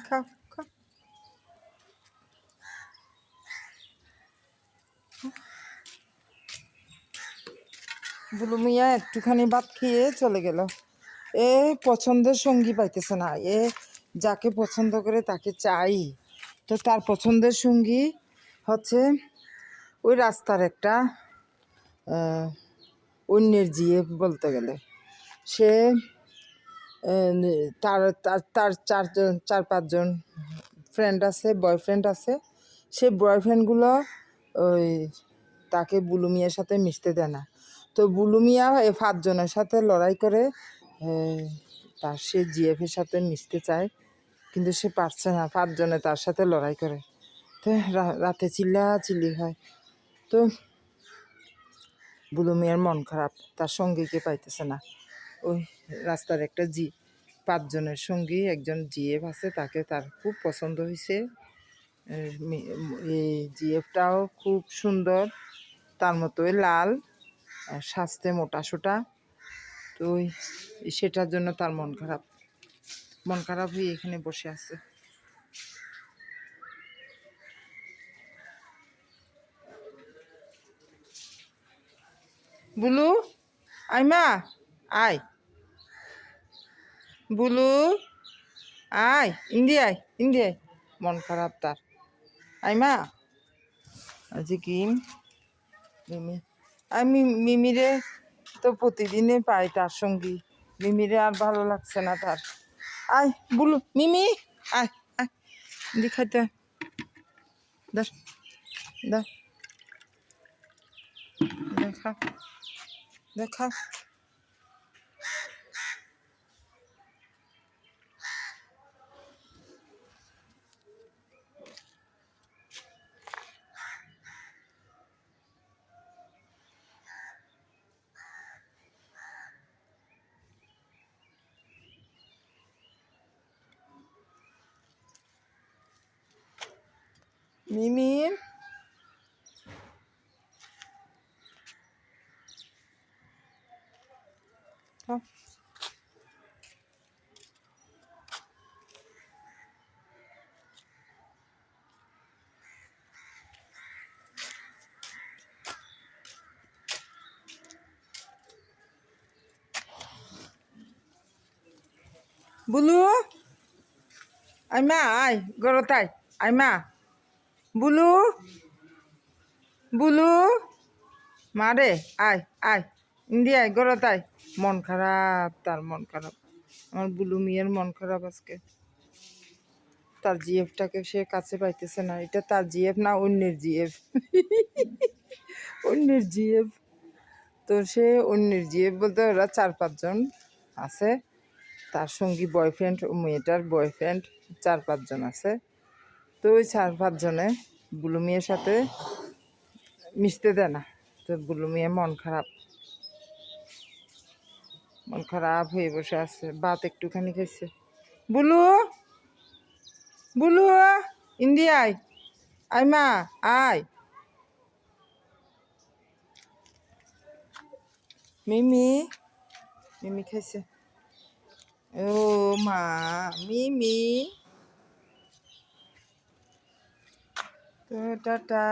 খাও খাও। বুলু মিয়া একটুখানি ভাত খেয়ে চলে গেল। এ পছন্দের সঙ্গী পাইতেছে না। এ যাকে পছন্দ করে তাকে চাই। তো তার পছন্দের সঙ্গী হচ্ছে ওই রাস্তার একটা অন্যের জিএফ বলতে গেলে। সে তার তার তার চার পাঁচজন ফ্রেন্ড আছে, বয়ফ্রেন্ড আছে। সে বয়ফ্রেন্ডগুলো ওই তাকে বুলু মিয়ার সাথে মিশতে দেয় না। তো বুলু মিয়া এই 5 জনের সাথে লড়াই করে তার সে জিএফের সাথে মিশতে চায়, কিন্তু সে পারছে না। 5 জনে তার সাথে লড়াই করে। তো রাতে চিল্লাচিল্লি হয়। তো বুলু মিয়ার মন খারাপ, তার সঙ্গীকে পাইতেছে না। ওই রাস্তার একটা 5 জনের সঙ্গী একজন জিএফ আছে, তাকে তার খুব পছন্দ হয়েছে। এই জিএফটাও খুব সুন্দর, তার মতোই লাল, স্বাস্থ্যে মোটাসোটা। তো সেটার জন্য তার মন খারাপ হয়ে এখানে বসে আছে। বুলু আইমা আয়, বুলু আয়, ইন্ডিয়ায়। মন খারাপ তার। আইমা আজকে কি মিমি, আমি মিমিরে তো প্রতিদিনে পাই তার সঙ্গী। মিমিরে আর ভালো লাগছে না তার। আয় বুলু, মিমি আয় আয়, দেখাইতে দেখা দেখা। মিমি বুলু আইমা আয় গরতাই, আইমা বুলু বুলু মারে আয় আয়, ইন্ডিয়ায় গরতাই। মন খারাপ তার, মন খারাপ। আমার বুলু মিয়ার মন খারাপ আজকে। তার জিএফটাকে সে কাছে পাইতেছে না। এটা তার জিএফ না, অন্যের জিএফ। অন্যের জিএফ। তো সে অন্যের জিএফ বলতে ওরা 4-5 জন আছে। তার সঙ্গী বয়ফ্রেন্ড, মেয়েটার বয়ফ্রেন্ড 4-5 জন আছে। তো ওই 4-5 জনে বুলু মিয়ার সাথে মিশতে দেয় না। তো বুলু মিয়া মন খারাপ হয়ে বসে আছে। ভাত একটুখানি খাইছে। বুলু বুলু ইন্ডিয়ায় আইমা আয়, মিমি খাইছে। ও মা, মিমি তো টাটা।